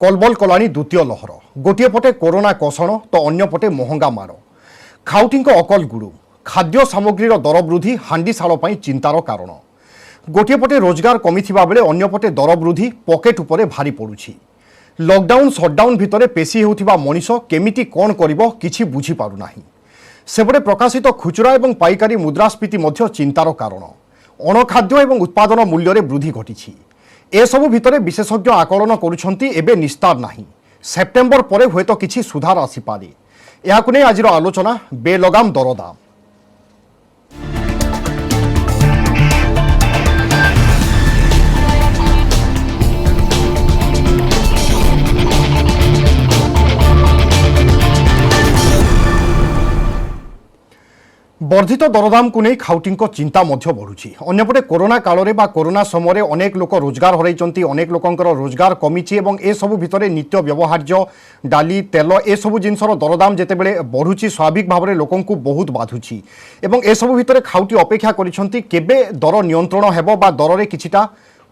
कलबल कलानी द्वितीय लहर गोटे पटे कोरोना कषण तो अन्य पटे महंगा माड़ खाउटी अकल गुड़ू खाद्य सामग्रीर दर वृद्धि हांडीशाल चिंतार कारण गोटे पटे रोजगार कमी बेले अन्य पटे दर वृद्धि पकेट उपरे भारी पड़ुछि। लॉकडाउन सटडाउन भितर पेशी होउथिबा मनीष केमिति कौन करिबो किछि बुझी पारु नाही। सेपटे प्रकाशित खुचुरा एवं पाइकारी मुद्रास्फीति मध्य चिंतार कारण अणखाद्य एवं उत्पादन मूल्य रे वृद्धि घटिछि। एसबु भितर विशेषज्ञ आकलन करुछंती एबे निस्तार नाही। सेप्टेम्बर परे हुएत किछि सुधार आसीपारे। याकु नै आजिर आलोचना बेलगाम दरदाम। वर्धित दरदाम को नहीं खाउटी चिंता बढ़ुची। अन्यपटे कोरोना काल में कोरोना समय अनेक लोक रोजगार हरैचंती, अनेक लोकंकर रोजगार कमिची एवं ए सबु भितरे नित्य व्यवहार्य डाली तेल ए सबु जिनसर दरदाम जेतेबेले बढ़ुची स्वाभाविक भाव में लोकंकु बहुत बाधुची एवं ए सबु भितरे खाउटी अपेक्षा करिसंती केबे दर नियंत्रण हेबो बा दर रे किछिटा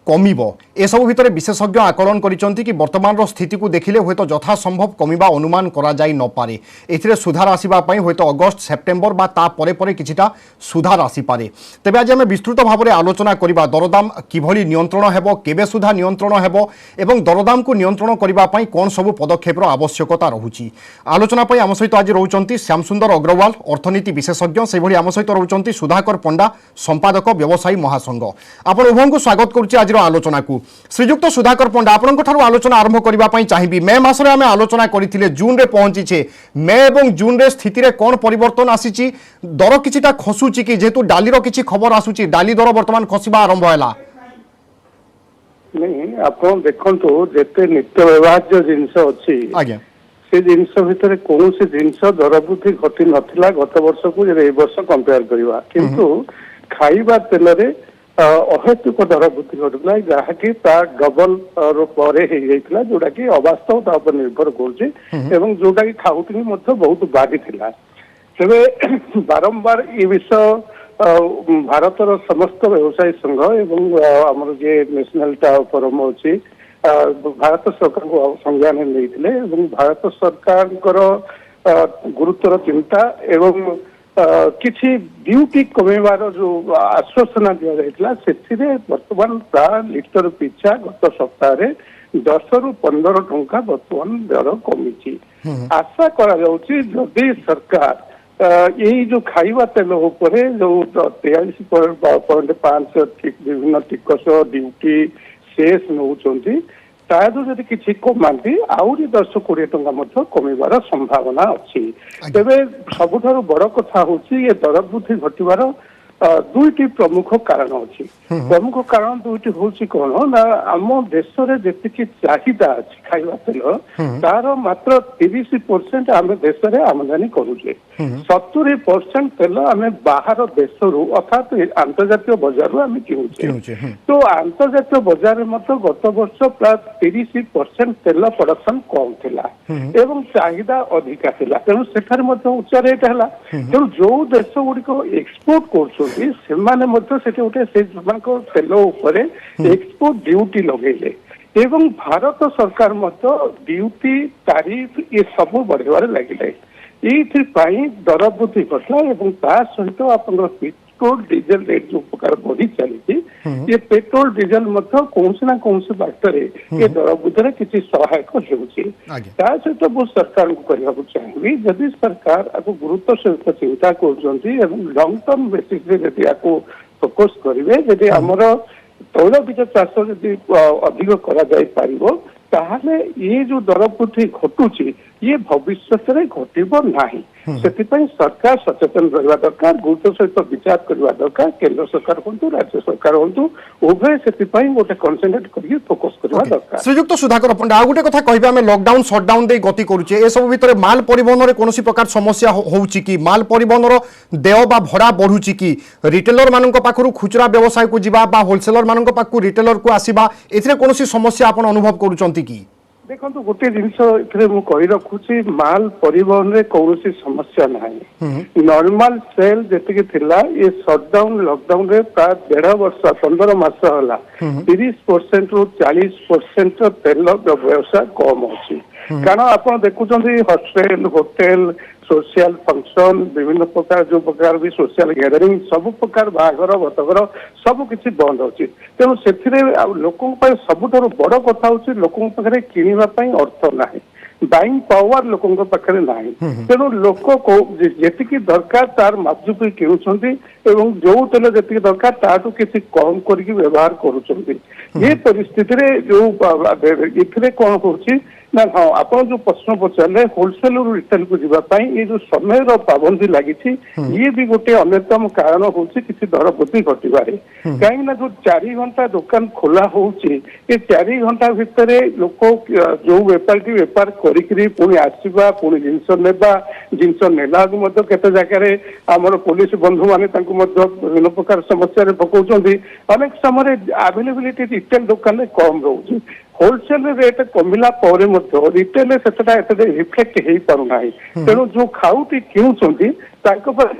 कमिबो। ए सबु भितरे विशेषज्ञ आकलन करिसंती कि वर्तमान स्थिति को देखिले हुए तो यथा संभव कमिबा अनुमान करा जाई न पारे। एथिरे सुधार आसीबा पई हुए तो अगस्त सेप्टेम्बर बा ता परे परे किछिटा सुधार आसी पारे। तेबे आज आमे विस्तृत भाव में आलोचना करिबा दरदाम किभली नियंत्रण हेबो, केबे सुधा नियंत्रण हेबो एवं दरदाम को नियंत्रण करिबा पई कोन सबु पदक्षेपर आवश्यकता रहुची। आलोचना पई आम सहित आज रहउचंती श्यामसुंदर अग्रवाल अर्थनीति विशेषज्ञ, सेभली आम सहित रहउचंती सुधाकर पंडा संपादक व्यवसायी महासंघ। आपण उभयंकु स्वागत करूची आज आलोचना को। श्रीजुक्त सुधाकर पंडा आपन ठारू आलोचना आरंभ करबा पई चाहिबी। मे मासरे आमे आलोचना करिथिले, जून रे पहुंचीछे। मे एवं जून रे स्थिति रे कोन परिवर्तन आसीची? दर किछिटा खसुची कि जेतु डाली रो किछि खबर आसुची, डाली दर वर्तमान खसिबा आरंभ हैला? नहीं आपन देखंतु जेते नित्य व्यवहार्य जिंस अछि आज्ञा से जिंस भितर कोनोसी जिंस दर वृद्धि घटी नथिला गत वर्ष को ए वर्ष कंपेयर करबा, किंतु खाइबा तेल रे अहेतुक दर वृद्धि घटुला जहाँकि डबल पर जोटा कि अवास्तव पर निर्भर कर जोटा कि खाउटी बहुत बाढ़ी थिला। तेरे बारंबार ये विषय भारतर समस्त व्यवसायी संघ एवं आमर जे नेशनल फोरम अच्छी भारत सरकार को संज्ञान नहीं भारत सरकार गुरुतर चिंता एवं किसी ड्यूटी कमेबार जो आश्वासना दि जाइथिला सेथिरे वर्तमान प्राय लिटर पिछा गत सप्ताह 10 रु 15 टंका वर्तमान दर कमिची। आशा करा जाउची जदि सरकार यही जो खाइबा तेल उपरे जो 43.5 विभिन्न टिकस ड्यूटी शेष नौचंती तादु जदि किछि कमांती आउरी 10-20 टंका कमिबार संभावना अच्छी। तेबे सबुठारु बड़ कथा होची ये दर वृद्धि घटिबार दुईटी प्रमुख कारण अच्छी। प्रमुख कारण दुईटी होची कोन ना आम देश रे जेतिकी चाहिदा अछि खाइबा तेल तार मात्र 30% आम देश रे आमदानी करूचे। 70% तेल आम बाहर देश रु अर्थात अंतर्जातीय बाजार रु आम किनुचे। तो अंतर्जातीय बाजार में गत वर्ष प्राय 30% तेल प्रोडक्शन कम थिला एवं चाहिदा अधिका थिला, तेणु सेठार मध्य उच्च रेट हैला। तेणु जो देश गुड़िक एक्सपोर्ट कर तेल उपरे एक्सपोर्ट ड्यूटी लगेले एवं भारत सरकार ड्यूटी तारीफ ये सब बढ़ेबार लगिले। ये दर वृद्धि घटला एवं ता सहित आप पेट्रोल डीजल रेट जो प्रकार बढ़ी चली ये पेट्रोल डीजल कौन ना कौन बात ये दर वृद्धि किसी सहायक होता सहित बहुत सरकार को करने को चाहिए। जदि सरकार आपको गुरुत्व सहित चिंता कर लंग टर्म बेसिस आपको फोकस करेंगे, जदि आमर तैल बीज चाष जदि अधिक कर ताहले ये जो दर वृद्धि घटुची ये भविष्य में घटब नहीं। सरकार सचेतन रहा दरकार, गुरुत्व सहित विचार करने दरकार। केंद्र सरकार हूँ राज्य सरकार हूँ उभय से गोटे कनसेंट्रेट कर फोकस करवा दरकार। श्रीजुक्त सुधाकर पंडा गोटे कथा कहबे आमे लॉकडाउन शटडाउन दे गति करूचे ए सब भितर माल परिवहन रे कोनोसी प्रकार समस्या होउची कि? माल परिवहन रो देय बा भड़ा बढ़ुची कि? रिटेलर मानक पाखरु खुचरा व्यवसाय को जिबा बा होलसेलर मानक पाखु रिटेलर को आसीबा एथिरे कोनोसी समस्या आपण अनुभव करूचंती कि? देखो गोटे जिनस कही रखुची माल परिवहन रे कौन समस्या नहीं नॉर्मल सेल जी थिला ये शटडाउन लॉकडाउन रे प्राय 1.5 वर्ष 15 मास होला 30% रु 40% तेल व्यवसाय कम अच्छी कारण आप देखुं हॉस्टेल होटेल सोशल फंक्शन विभिन्न प्रकार जो प्रकार भी सोशल गैदरिंग सब प्रकार बाहागर बतगर सब किसी बंद अच्छी तेणु से लोकों सबुठ बड़ कथा हूँ लोकों पाखे किणवाई अर्थ ना बाइंग पावर लोकों पाखे ना तेणु लोक जी दरकार तार मापजुपी किणुंट जो तेल जी दरकार ताठू किसी कम करके व्यवहार करुँच ये परिस्थिति जो ये कौन हो ना हाँ आप जो प्रश्न पचारे होलसेल रिटेल को जीवाई ये जो समय पाबंदी लगी ये भी गोटे अन्यतम कारण हूँ किसी दर वृद्धि घटवे कहीं जो 4 घंटा दुकान खोला होची ये 4 घंटा भितर लोक जो बेपारी बेपार करी पुणी आसवा पुणी जिनस नेबा जिनस नेला केते जगह आमर पुलिस बंधु माने विभिन्न प्रकार समस्या पकाउछन्ती अनेक समय अवेलेबिलिटी रिटेल दुकान में कम रोचे होलसेल रेट कमिला रिटेल से रिफ्लेक्ट हो पारना तेणु जो खाऊटी किणुंट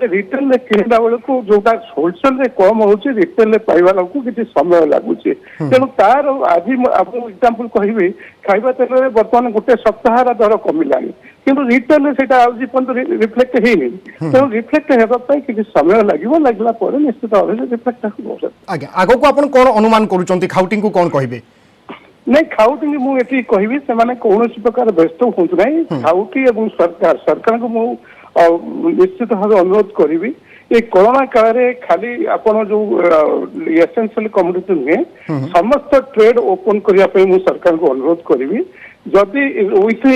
रिटेल में किणला बेलू जोटा होलसेल रे कम हो रिटेल पाइबा को किसी समय लगुच तेणु तार आज आप एग्जांपल कहि खाइबा तेल में बर्तमान गोटे सप्ताह दर कमिला किंतु रिटेल से रिफ्लेक्ट होनी तेणु रिफ्लेक्ट होगा किसी समय लगला निश्चित भाव रिफ्लेक्ट हो आगे आगो को आपण कोन अनुमान करूचंती खाउटिंग को कोन कहिबे नहीं खाऊटी मुझे कहि कौन प्रकार व्यस्त हूँ ना खाऊटी और सरकार सरकार को निश्चित भाव अनुरोध करी ये कोरोना काल रे खाली आपण जो एसेंशियल कमोडिटी नुहे समस्त ट्रेड ओपन करने सरकार को अनुरोध करी जदि विथ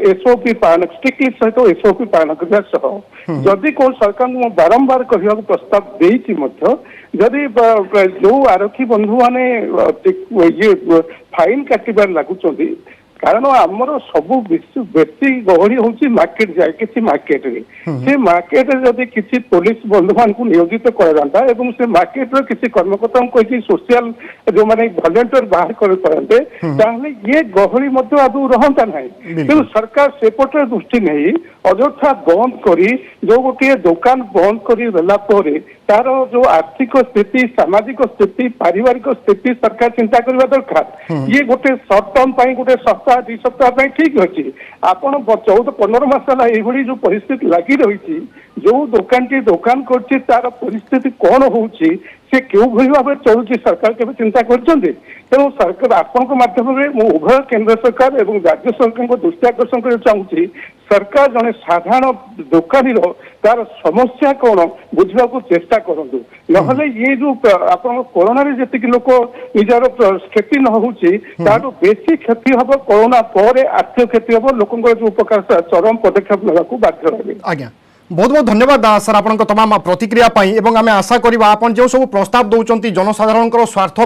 एसओपी पालन स्ट्रिक्टली सहित एसओपी पालन करने सह जदि कौन सरकार को बारंबार कहवा प्रस्ताव देती जदि जो आरक्षी बंधु माने ये फाइन काटार लगुच कारण आमर सब बेसी गहली हूँ मार्केट जाए किसी मार्केट रे से मार्केट जदि किसी पुलिस बंधु मान को नियोजित कराता एवं से मार्केट रे किसी कर्मकर्ता कही सोशल जो माने वॉलंटियर बाहर करते ये गहली आदू रहता ना तेणु सरकार सेपटे दृष्टि नहीं अଯଥା बंद करी जो गोटे दुकान बंद कर तार जो आर्थिक स्थिति सामाजिक स्थिति पारिवारिक स्थिति सरकार चिंता करने दरकार ये गोटे सर्ट टर्म गोटे सप्ताह 2 सप्ताह ठीक अच्छे आपण 14-15 मास है जो परिस्थिति लगी रही जो दुकान टी दुकान कर तार परिस्थिति कौन हो से क्यों भाव चलुची सरकार के चिंता कर तेणु सरकार आपण माध्यम उभय केंद्र सरकार और राज्य सरकार को दृष्टि आकर्षण करना चाहूँगी सरकार जड़े साधारण दुकानी तार समस्या कौन बुझा चेष्टा करूँ ना ये जो आप कोरोना जी लोक निजार क्षति न हो बेसी क्षति हम कोरोना पर आर्थिक क्षति हम लोक जो प्रकार चरम पदक्षेप ना बाध्य रहे आज्ञा बहुत बहुत धन्यवाद सर आपण तमाम प्रतिक्रिया आम आशा करवा आप जो सब प्रस्ताव दौरान जनसाधारण स्वार्थ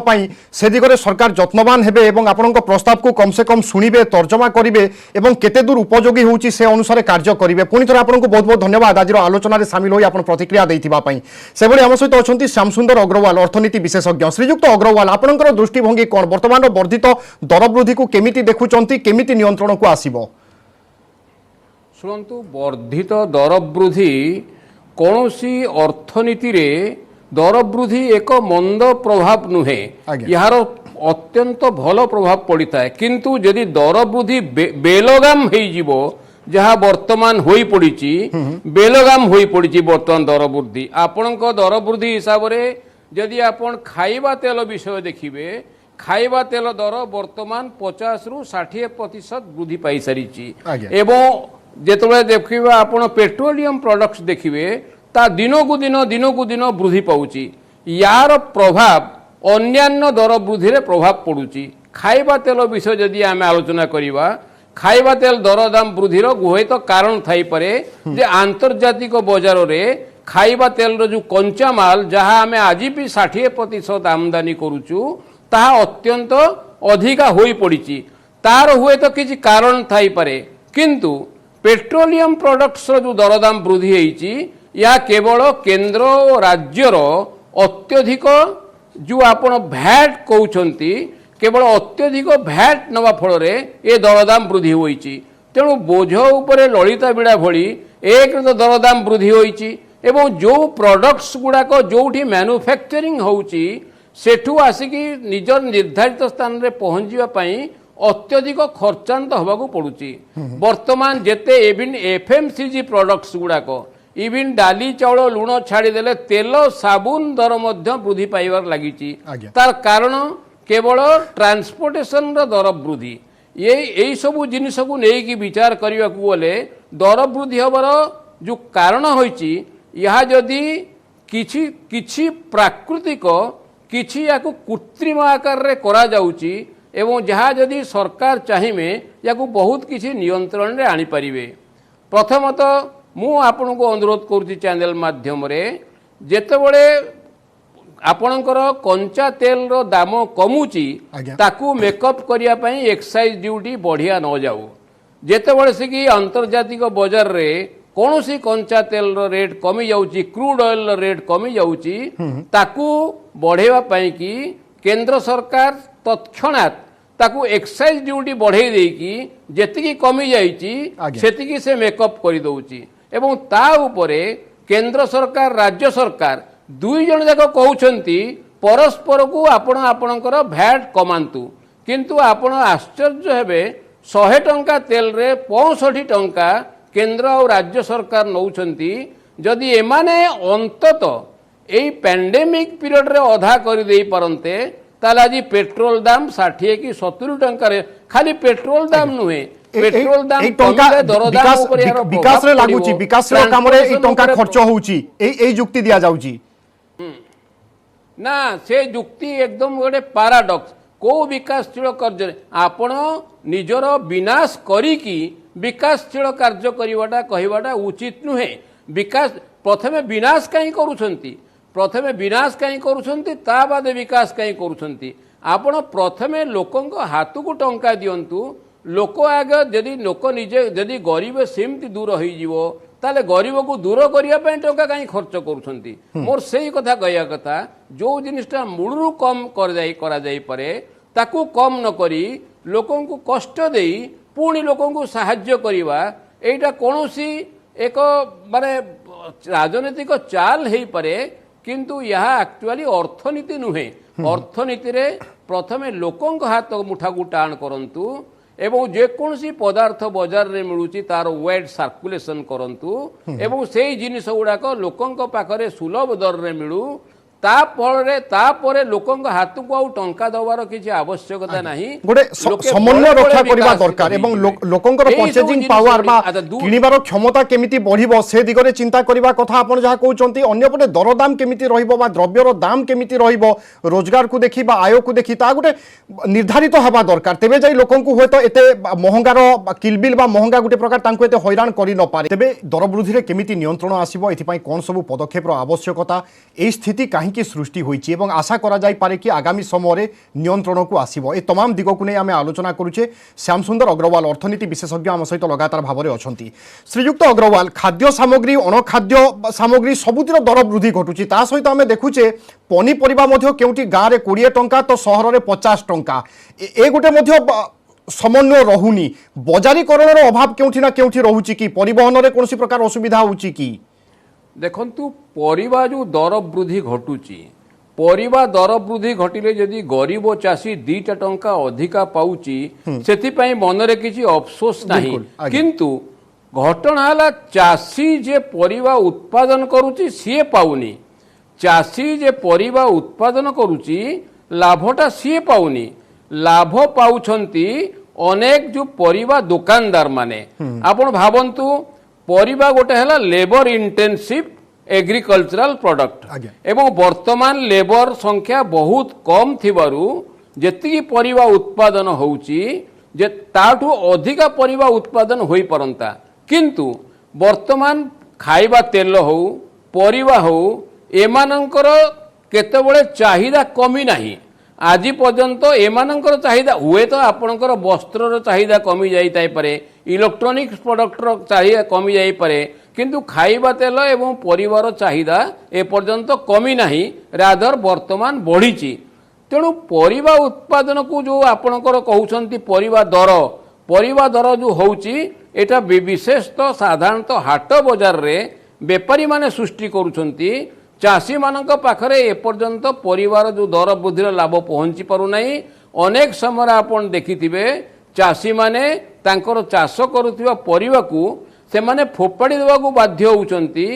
से दिगरे सरकार जत्नवान हेबे एवं आपण प्रस्ताव को कम से कम शुणिबे तर्जमा करेंगे और केते दूर उपयोगी होउची से अनुसार कार्य करेंगे पुणी थे आपको बहुत बहुत धन्यवाद आज आलोचन सामिल होई आपण प्रतिक्रिया देइथिबापई से भली आम सहित अच्छा श्यामसुंदर अग्रवाल अर्थनीति विशेषज्ञ श्रीजुक्त अग्रवाल आपणकर दृष्टिभंगी कौन वर्तमान वर्धित दर वृद्धि को केमिति देखुचंती केमिति नियंत्रण को आसीबो शुणु वर्धित दर वृद्धि कौन सी अर्थनीति रे दर वृद्धि एक मंद प्रभाव नुहे यार अत्यंत भल प्रभाव पड़ता है किंतु यदि दर वृद्धि बेलगाम हो जहाँ वर्तमान होई पड़ी बेलगाम होई पड़ी वर्तमान दर वृद्धि आपण दर वृद्धि हिसाब से यदि आपण खाइबा तेल विषय देखिए खाइबा तेल दर वर्तमान 50 रु 60% वृद्धि पाई सारी एवं जेतबे देखिबा आपण पेट्रोलियम प्रोडक्ट्स देखिबे ता दिनकु दिन वृद्धि पाउची यार प्रभाव अन्यान्य दर वृद्धि रे प्रभाव पड़ुची खाइबा तेल विषय जदि आम आलोचना करिबा खाइबा तेल दर दाम वृद्धि गुहे तो कारण थाई पारे जे आंतर्जातिक बाजार रे खाइबा तेल रो जो कंचा माल जहाँ आम आज भी 60% आमदानी करूचु ताहा अत्यंत अधिका होई पड़िची तार हुए तो किसी कारण थाई पारे किंतु पेट्रोलियम प्रोडक्ट्स जो दरदाम वृद्धि होती या केवल केंद्र और राज्यर अत्यधिक जो आपण भैट कहते केवल अत्यधिक भैट नवा फल ए दरदाम वृद्धि होईची तेणु बोझ उपरे ललिता बिड़ा भली एक तो दरदाम वृद्धि होईची एवं जो प्रोडक्ट्स गुड़ाक जोठी मैन्युफैक्चरिंग होउची सेठू आसिकी निजर निर्धारित स्थान रे पहुंचीबा पई अत्यधिक खर्चांत होबाकू पड़ुची वर्तमान जेते इवन एफएमसीजी प्रोडक्ट्स गुड़ाक इवन डाली चाउल लुण छाड़ीदेले तेल साबुन दर मध्य वृद्धि पाइबार लागिची तार कारण केवल ट्रांसपोर्टेशन दर वृद्धि ये सबू जिनिस को लेकिन विचार करने को गले दर वृद्धि हबार जो कारण होइची यह जदि किछि किछि प्राकृतिक किछि या कृत्रिम आकार रे करा जाउची एवं जहाँ जदि सरकार चाहिए या बहुत किछि नियंत्रण रे आनी परिवे प्रथमतः मु आपन को अनुरोध करुच्ची चैनल माध्यम रे जेतेबेले आपणकर कंचा तेल रो दाम कमुची ताकू मेकअप करिया पई एक्साइज ड्यूटी बढ़िया न जाऊ जेतेबेले से कि अंतर्जातिक बाजार रे कौनसी कंचा तेल रो रेट कमी जाउची क्रूड ऑयल रो रेट कमी जाउची ताकू बढ़ेवा पई कि केंद्र सरकार तत्क्षणात ताकू एक्साइज ड्यूटी बढ़े देकी जेतिकी कमी जाइची सेतिकी से मेकअप करि दउची एवं ता उपरे केंद्र सरकार राज्य सरकार दुई जन जाक कहउछंती परस्पर को आपण आपणकर भैट कमांतु किंतु आपण आश्चर्य हेबे 100 टंका तेल रे 65 टंका केंद्र और राज्य सरकार नौछंती जदि एमाने अंतत एई पैंडेमिक पीरियड रे अधा कर देई परंते ताला जी पेट्रोल दाम 60 कि 70 टंका रे खाली पेट्रोल दाम नुहे पेट्रोल दाम कमिले दरदाम ऊपर यार विकास रे लागुची विकास रे काम रे ए टंका खर्च होउची ए जुक्ति दिया जाउची ना से जुक्ति एकदम गोटे पाराडॉक्स को विकासशील कार्य आपण निजर विनाश करिकी विकासशील कार्य करिवाटा कहिवाटा उचित नुहे विकास प्रथमे विनाश कहीं करूछंती प्रथमे विनाश कहीं करूछंती ता बाद विकास कहीं करूछंती आपण प्रथमे लोकंक हाथकू टंका दियंतु लोक आगे जदि लोक निजे जदि गरीब सेमती दूर हो जीवो ताले गरीब को दूर करने टंका कहीं खर्च करुछंती मोर सही कथा कहया कथा जो जिनिसटा मूलरू कम करा जाई पारे ताकू कम न करी लोकन को कष्ट देई पुणी लोकन को सहाय्य करिवा एटा कोनोसी एक माने राजनीतिक चाल हेई पारे किंतु यह एक्चुअली अर्थनीति नुहे अर्थनीति रे प्रथमे लोकन हाथ मुठा को टाण करंतु एवं जेकोसी पदार्थ बाजार रे मिलुची तार वेट सर्कुलेशन करंतु एवं सेही जिनिस गुड़ाक लोकंक पाखरे सुलभ दर रे मिलू तापरे लोकंक हाथ को आउ टंका दबार किसी आवश्यकता नहीं गोटे समन्वय रक्षा करबा दरकार एवं लोकंकर परचेजिंग पावर बा किनिबार क्षमता केमिति बढ़िबो से दिगरे चिंता करबा कथा आपण जहा कहउचंती अन्य पटे दरदाम केमिति रहिबो बा द्रव्यर दाम केमिति रहिबो रोजगार को देखि बा आय को देखि ता गोटे निर्धारित हबा दरकार तेबे जाई लोकंकु होय तो एते महंगार किलबिल बा महंगा गोटे प्रकार तांको एते हैरान करि न पारे तेबे दर वृद्धि रे केमिति नियंत्रण आसीबो एथि पई कोन सब पदक्षेप रो आवश्यकता ए स्थिति की सृष्टि होईची एवं आशा करा जाई पारे कि आगामी समय नियंत्रण को आसीबो ए तमाम दिग को नहीं आम आलोचना करुचे श्याम सुंदर अग्रवाल अर्थनीति विशेषज्ञ आम सहित लगातार भाव में अछंती श्रीयुक्त अग्रवाल खाद्य सामग्री अणखाद्य सामग्री सबुतिर दर वृद्धि घटुची ता सहित आम देखुचे पनीपरिबा मध्य केउटी गाँ रे 20 टंका तो सहर रे 50 टंका ए गोटे मध्य समन्वय रहुनी बजारीकरण अभाव केउठी ना केउठी रहुची कि परिवहन रे कोनोसी प्रकार असुविधा होउची कि देखंतु परिबा जो दर वृद्धि घटुची परिबा दर वृद्धि घटिले जदि गरीब चाषी 2 टंका अधिका पाउची सेति पई मनरे किछि अफसोस नाही किंतु घटना हला चाषी जे परिबा उत्पादन करूची सिए पाउनी चाषी जे परिबा उत्पादन करूची लाभटा सिए पाउनी लाभ पाउछंती अनेक जो परिबा दुकानदार माने आपण भाबंतु परिबा गोटे है लेबर इंटेंसिव एग्रीकल्चरल प्रोडक्ट एवं वर्तमान लेबर संख्या बहुत कम थिबारु जेतिकी परिबा उत्पादन होउची जे ताठू अधिका परिबा उत्पादन होई परंता किंतु वर्तमान खाइबा तेल हो परिबा हो एमानंकर केतेबेले चाहिदा कमी नाही आज पर्यंत एमानंकर चाहिदा हुए तो आपणकर वस्त्र चाहिदा कमी जाई ताई पारे इलेक्ट्रॉनिक्स प्रोडक्ट चाहिदा कमी जाई पारे किंतु खाइबा तेल एवं परिवार चाहिदा ए पर्यंत कमी नाही रादर वर्तमान बढ़ीची तेणु परिबा उत्पादन को जो आपणकर कहउछंती परिबा दर जो होउची एटा विशेषतः साधारणतः हाट बजार रे बेपारी माने सृष्टि करूछंती चाषी मानक पाखरे एपर्यंत परिवार जो दर वृद्धिर लाभ पहुंची पारु नाही। अनेक समय आपण देखिथिबे चाषी माने तांकर चाष करुथिबा परिबा को से माने फोपाड़ी देवाकू बाध्य होउछंती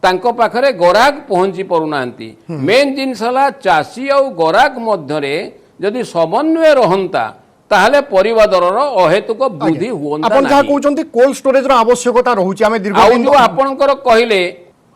तांको पाखरे गराक पहुंची पारुनांती। मेन जिनस हला चाषी और गराक मध्यरे जदि समन्वय रहंता ताहले परिबा दरर अहेतुक वृद्धि हुअंता आपण जहा नाही। कहउचंती कोल्ड स्टोरेज रो आवश्यकता रहूची आमे आउ दीर्घदिन जो आपणकर कहिले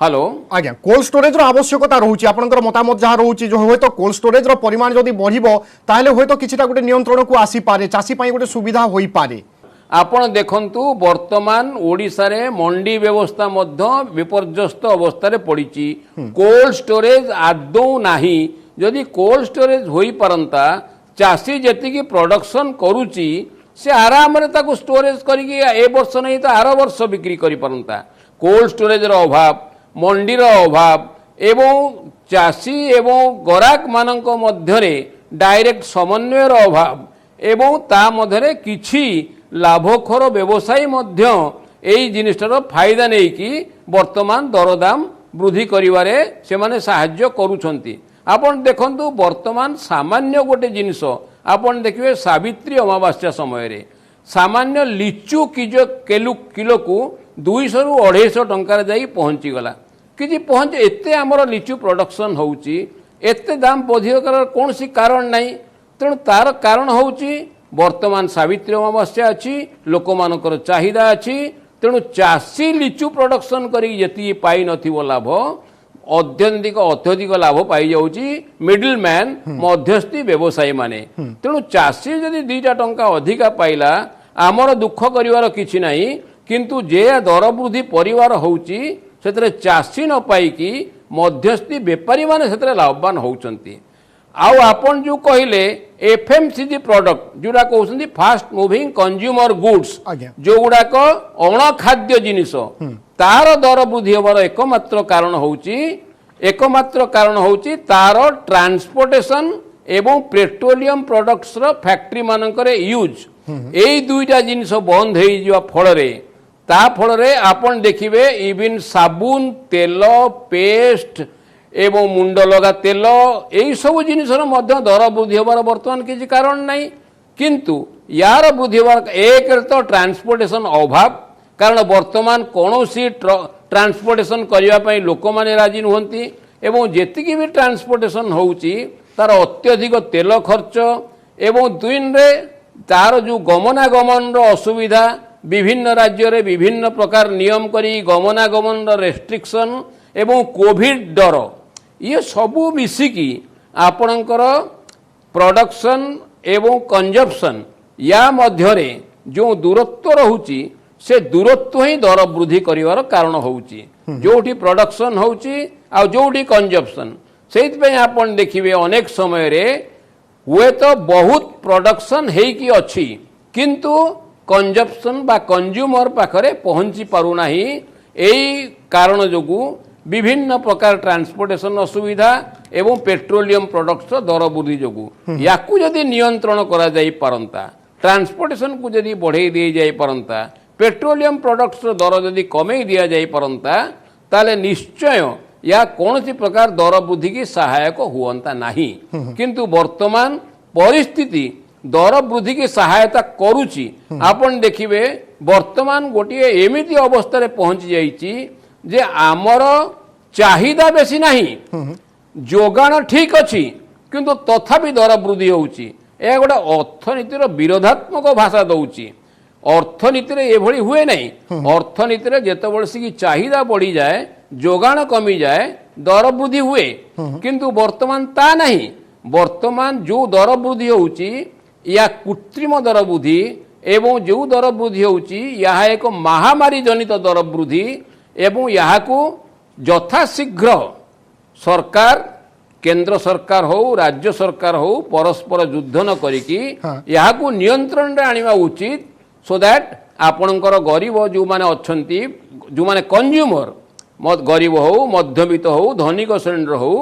हेलो आज्ञा कोल्ड स्टोरेज रो आवश्यकता रहूची आपनकर मतामत जहा रहूची जो होय तो कोल्ड स्टोरेज रो परिमाण जदि बढ़िबो ताहले होय तो किछिटा गोटे नियंत्रण को आसी पारे चाषी पई गोटे सुविधा होई पारे। आपण देखंतु वर्तमान ओडिसा रे मंडी व्यवस्था मध्य विपर्यस्त अवस्था रे पड़िची। कोल्ड स्टोरेज आदौ नाही। जदि कोल्ड स्टोरेज होई परंता चाषी जेति की प्रोडक्शन करूची से आराम रे ताको स्टोरेज करिकी ए वर्ष नहीं तो आर वर्ष बिक्री करि परंता। कोल्ड स्टोरेज रो अभाव मंडी रो अभाव एवं चाषी एवं गराक मानक मध्यरे डायरेक्ट समन्वय रो अभाव एवं ता मध्यरे किछि लाभखोर व्यवसायी मध्य एई जिनिसटार फायदा नहीं कि वर्तमान दरदाम वृद्धि करिवारे से माने साहाय्य करूछंती। आपण देखंतु वर्तमान सामान्य गोटे जिनिस आपण देखिबे सावित्री अमावास्या समय रे सामान्य लिचु किलो को 200 रु 250 टंका जाई पहुंची गला कि पहुंच एते हमर लिचु प्रोडक्शन होउची एते दाम बढ़िकर कौन सी कारण नहीं। तेणु तार कारण होउची वर्तमान सावित्री अमावास्या अच्छी लोक मानकर चाहिदा अच्छी। तेणु चाषी लिचु प्रोडक्शन करी जति पाई नथिबो लाभ अत्यधिक लाभ पाई जाउची मिडिल मैन मध्यस्थी व्यवसायी माने। तेणु चाषी जदि 2 टंका अधिका पाइला आमर दुख करिवार किछि नाही। किंतु जे दर वृद्धि परिवार होउची सेतरे चाषी न पाइकी मध्यस्थी बेपारी माने सेतरे लाभवान होउचंती। आउ आपण जो कहले एफएमसीजी प्रोडक्ट जोड़ा कहउछंती फास्ट मूविंग कंज्यूमर गुड्स जो गुड़ाक अण खाद्य जिनिस तार दर वृद्धि होबार एकमात्र कारण होउची तार ट्रांसपोर्टेशन एवं पेट्रोलियम प्रोडक्ट्स रो फैक्ट्री मानकरे यूज एई दुईटा जिनिस बंद हेई जिवा फळरे ता फळरे आपण देखिबे इवन साबुन तेल पेस्ट एवं मुंड लगा तेल यही सब जिनिसर मध्य दर वृद्धि होबार वर्तमान किसी कारण नहीं। किंतु यार वृद्धि होबार एक तो ट्रांसपोर्टेशन अभाव कारण वर्तमान कौनसी ट्रांसपोर्टेशन करने लोक माने राजी नुहंती एवं जेतिकी भी ट्रांसपोर्टेशन होउची तार अत्यधिक तेल खर्च एवं दुइन रे तार जो गमनागमन असुविधा विभिन्न राज्य रे विभिन्न प्रकार नियम करी गमनागमन रेस्ट्रिक्शन एवं कोविड डर ये सबू मिसिकी आपणकर प्रोडक्शन एवं कंजप्शन या मध्यरे जो दूरत्व रहुची से दूरत्व ही दर वृद्धि करिवार कारण होउची। जोठी प्रोडक्शन होउची आ जोठी कंजप्शन सेइत पे आपण देखिबे अनेक समय रे हुए तो बहुत प्रोडक्शन हेकी अछि किंतु कंजप्शन बा कंज्यूमर पाखरे पहुंची पारु नाही। एई कारण जोगु विभिन्न प्रकार ट्रांसपोर्टेशन असुविधा एवं पेट्रोलियम प्रोडक्ट्स दर वृद्धि जोगु याकू जदि नियंत्रण करा जाई परंता ट्रांसपोर्टेशन को जदि बढ़ाई दी जाई परंता पेट्रोलियम प्रोडक्ट्स दर जदि कमे दिया जाई परंता ताले निश्चय या कौन सी प्रकार दर वृद्धि की सहायक हुअंता नहीं। किंतु वर्तमान परिस्थिति दर वृद्धि की सहायता करूची। आपण देखिबे वर्तमान गोटे एमिति अवस्था रे पहुंची जाईची जे आमर चाहिदा बेसी नहीं जोगान ठीक अच्छी किंतु तथापि दर वृद्धि होउची। ए गोटे अर्थनीतिर विरोधात्मक भाषा दउची। अर्थनीतिर एभली हुए नहीं। अर्थनीतिर जेतेबेले से चाहिदा बढ़ी जाए जोगान कमी जाए दर वृद्धि हुए किंतु वर्तमान ता नहीं। वर्तमान जो दर वृद्धि होउची या कृत्रिम दर वृद्धि एवं जो दर वृद्धि होउची यह एक महामारी जनित दर वृद्धि एवं यहाँ को यथाशीघ्र सरकार केंद्र सरकार हो राज्य सरकार हो परस्पर युद्ध न करिकी यहाँ को नियंत्रण रे आनिबा उचित सो दैट आपणकर गरीब जो माने अछंती जो माने कंज्यूमर गरीब हो मध्यवित्त हो धनिक श्रेणी हो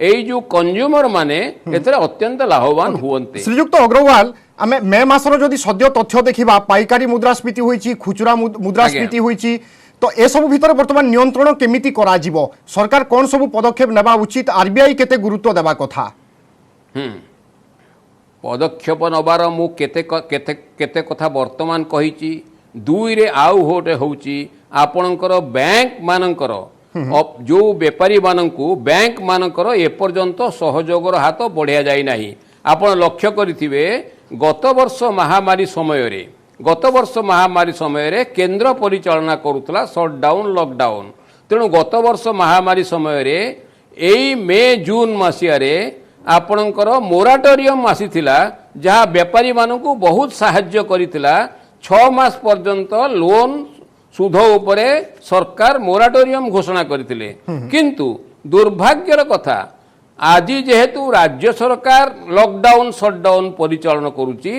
एई जो कंज्यूमर माने एथरे अत्यंत लाभवान हुवन्ते। श्रीजुक्त अग्रवाल आम मे मासर जदि सद्य तथ्य देखा पाइकारी मुद्रास्फीति होईची खुचरा मुद्रास्फीति होईची तो ए सब भितर वर्तमान नियंत्रण केमिति कराजिवो सरकार कोन सब पदक्षेप नेबा उचित आरबीआई केते गुरुत्व देबा कथा पदक्षेप नबार मु केते केते केते कथा वर्तमान कहिची दुई रे आउ होटे होउची आपणकर बैंक मानकर जो बेपारी मानकू बैंक मानकर एपर्यंत सहयोगर हाथ बढ़िया जाई नाही। आपण लक्ष्य करिथिबे गत वर्ष महामारी समय केंद्र परिचालना करुतला शटडाउन लॉकडाउन तेणु गत वर्ष महामारी समय एई मे जून मसीहारे आपणकर मोराटोरियम आसीथिला जहाँ बेपारी मानकू बहुत साहाय्य करिथिला 6 मास पर्यंत लोन सुध उपरे सरकार मोराटोरियम घोषणा करथिले किंतु दुर्भाग्यर कथा आज जेहेतु राज्य सरकार लॉकडाउन शटडाउन परिचालन करुची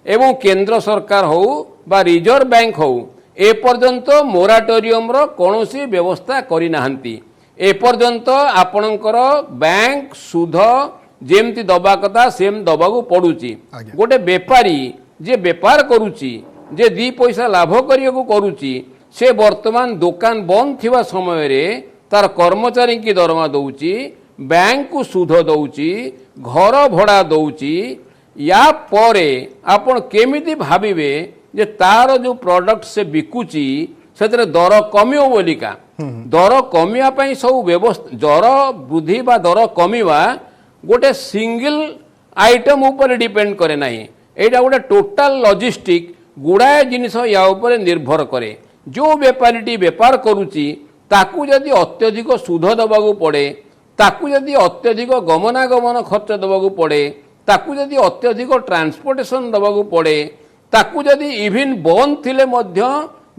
एवं केंद्र सरकार हो बा रिजर्व बैंक हो ए पर्यंत मोराटोरियम रो कोनोसी व्यवस्था करि नाहंती। ए पर्यंत आपणकर बैंक सुध जेमती दबा कथा सेम दबागु पड़ुची। गोटे बेपारी जे बेपार करुची जे दी पैसा लाभ करियकु करुची से वर्तमान दुकान बंद थिबा समय रे तार कर्मचारी की दरमा दउची बैंक को सुध दउची घर भड़ा दउची या परे आपण केमिति भाबिबे जे तार जो प्रोडक्ट से बिकुची सेतरे दर कमियो बोलिका दर कमिया पई सब व्यवस्था दर वृद्धि बा दर कमिवा गोटे सिंगल आइटम ऊपर डिपेंड करे नाही एटा गोटे टोटल लॉजिस्टिक गुड़ाए जिनिस या ऊपर निर्भर करे। जो बेपारीटी बेपार करुची ताकू जदि अत्यधिक सुध दबागु पड़े ताकू जदि अत्यधिक गमनागमन खर्च दबागु पड़े ताकू जदि अत्यधिक ट्रांसपोर्टेशन दबागु पड़े ताकू जदि इवन बंद थिले मध्य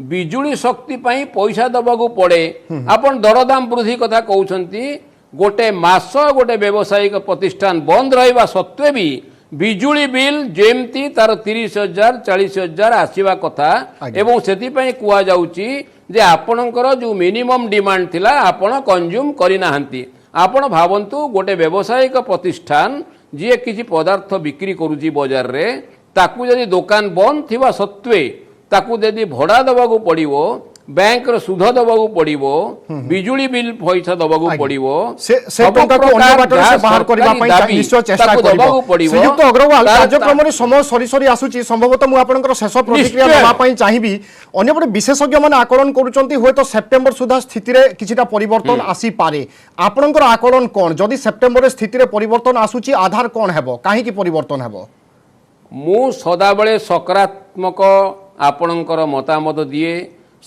बिजुली शक्ति पाई पैसा दबागु पड़े आपण दरदाम वृद्धि कथा कहउछंती गोटे मास गोटे व्यावसायिक प्रतिष्ठान बंद रहिबा सत्वे भी बिजुली बिल जेमती तार 30,000 40,000 आसीबा कथा एवं सेति पई कुआ जाउची जे आपणकर जो मिनिमम डिमांड थिला आपण कंज्यूम करि नाहंती। आपण भावंतु गोटे व्यावसायिक प्रतिष्ठान जी किसी पदार्थ बिक्री करुची बाजार रे ताकू जदि दुकान बंद थिबा सत्वे ताकू जदि भड़ा दबागु पड़िवो बैंक रो सुध दबागु पड़िवो बिजुली बिल पैसा दबागु पड़िवो से टंका को अन्य बाटर से बाहर करबा पई निश्चय चेष्टा करबो। श्रीयुक्त अग्रवाल कार्यक्रम रे समय सरी सरी आसुची संभवतः मु आपनकर शेष प्रतिक्रिया देबा पई चाहिबी अन्य पटे विशेषज्ञ माने आकलन करूचंती होय तो सेप्टेम्बर सुधा स्थिति रे किछिटा परिवर्तन आसी पारे आपनकर आकलन कोन जदि सेप्टेम्बर रे स्थिति रे परिवर्तन आसुची आधार कोन हेबो काहे की परिवर्तन हेबो मु सदा बेले सकारात्मक आपनकर मतामत दिए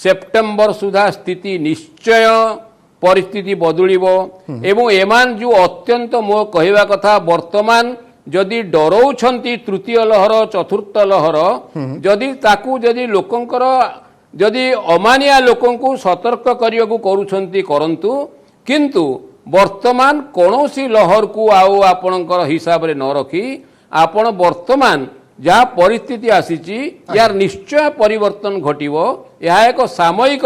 सेप्टेम्बर सुधा स्थिति निश्चय परिस्थिति बदलिबो एवं एमान जो अत्यंत मो कहवा कथा वर्तमान जदि डरौछंती तृतीय लहर चतुर्थ लहर जदि ताकू जदि लोकंकर जदि अमानिया लोकंकु सतर्क करियकु करूछंती करंतु किंतु वर्तमान कोनोसी लहर को आउ आपनकर हिसाब रे न रखी आपण वर्तमान जहाँ परिस्थिति आसीची यार निश्चय परिवर्तन घटिवो यह एक सामयिक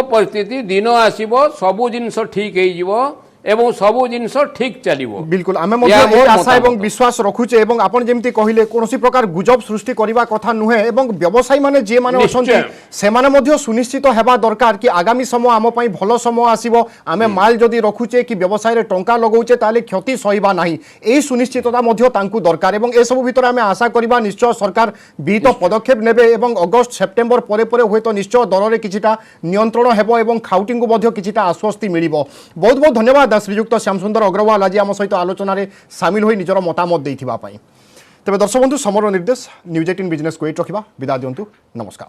परिस्थिति दिन आसीबो सबु जिनस ठीक हेइजिवो एवं सबु जिनस ठीक चलिवो। बिल्कुल आमे मध्ये ए आशा एवं विश्वास रखुचे एवं आपण जेमती कहिले कोनोसी प्रकार गुजब सृष्टि करिवा कथा नुहे एवं व्यवसायी माने जे माने अछंती से माने मध्ये सुनिश्चित हेबा दरकार कि आगामी समय आम पई भलो समय आसीबो आमे माल जदि रखुचे कि व्यवसाय रे टंका लगाउचे ताले क्षति सहिबा नाही एई सुनिश्चितता मध्ये तांकु दरकार एवं ए सब भितर आमे आशा करिबा निश्चय सरकार विहित पदक्षेप नेबे एवं अगस्त सेप्टेम्बर परे परे होय तो निश्चय दर रे किछिटा नियंत्रण हेबो एवं खाउटिंग मध्ये किछिटा आश्वस्ति मिलिबो। बहुत बहुत धन्यवाद श्रीयुक्त श्यामसुंदर अग्रवाल आज आम सहित आलोचन सामिल होई निजर मतामत देथिबा पई। तेबे दर्शक बंधु समर निर्देश न्यूज 18 बिजनेस को रखा विदा दिंतु नमस्कार।